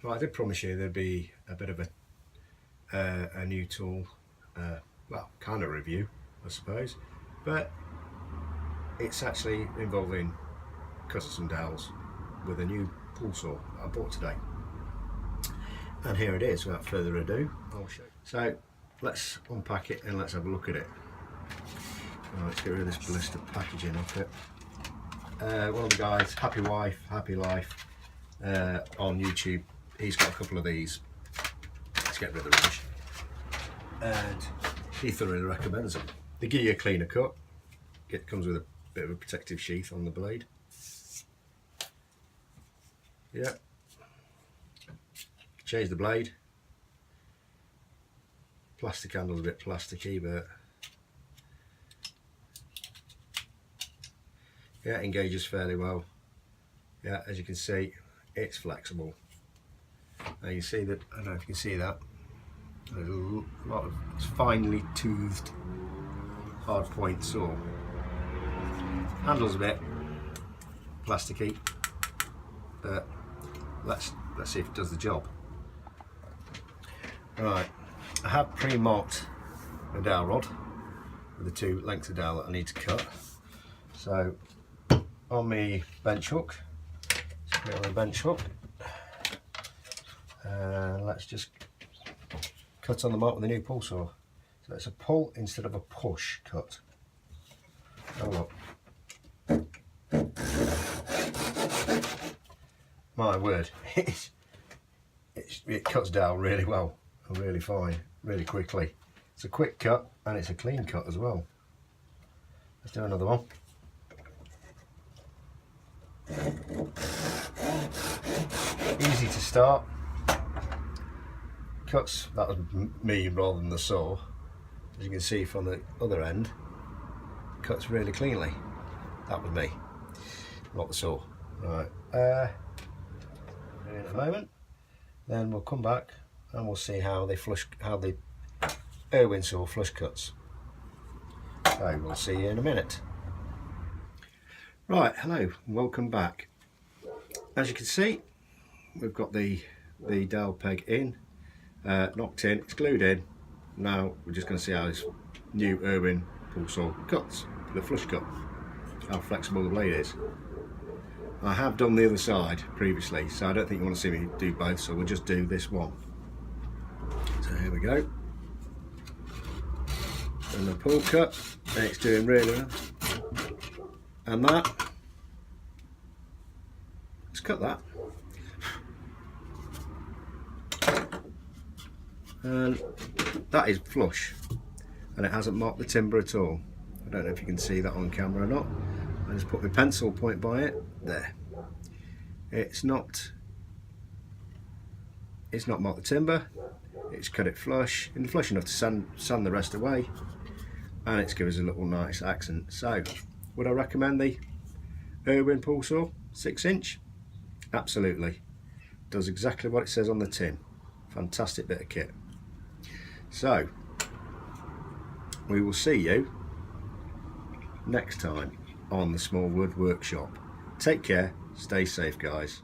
Right, I did promise you there'd be a bit of a new tool, well, kind of review, I suppose, but it's actually involving cutters and dowels with a new pull saw I bought today. And here it is. Without further ado, I'll show you. So let's unpack it and let's have a look at it. Right, let's get rid of this blister packaging off it. One of the guys, Happy Wife, Happy Life, on YouTube, he's got a couple of these. Let's get rid of the rubbish. And he thoroughly recommends them. They give you a cleaner cut. It comes with a bit of a protective sheath on the blade. Yeah. Change the blade. Plastic handle's a bit plasticky, but yeah, it engages fairly well. Yeah, as you can see, it's flexible. Now you see that, I don't know if you can see that, there's a lot of finely toothed hard point saw. Handle's a bit plasticky, but let's see if it does the job. Right, I have pre-marked a dowel rod with the two lengths of dowel that I need to cut. So on my bench hook, let's put it on the bench hook, and let's just cut on the mark with the new pull saw. So it's a pull instead of a push cut. Oh look. My word, it cuts dowel really well and really fine, really quickly. It's a quick cut and it's a clean cut as well. Let's do another one. Easy to start. Cuts, that was me rather than the saw. As you can see from the other end, cuts really cleanly. That was me, not the saw. Right, in a moment, then we'll come back and we'll see how the Irwin saw flush cuts. So we'll see you in a minute. Right, hello, welcome back. As you can see, we've got the dowel peg in, knocked in, it's glued in. Now we're just going to see how this new Irwin pull saw cuts, the flush cut, how flexible the blade is. I have done the other side previously, so I don't think you want to see me do both, so we'll just do this one. So here we go. And the pull cut, and it's doing really well. And that, let's cut that. And that is flush, and it hasn't marked the timber at all. I don't know if you can see that on camera or not. I just put my pencil point by it, there. It's not marked the timber, it's cut it flush, and flush enough to sand the rest away, and it's given us a little nice accent. So, would I recommend the Irwin pull saw, 6-inch? Absolutely. Does exactly what it says on the tin. Fantastic bit of kit. So, we will see you next time on the Small Wood Workshop. Take care, stay safe guys.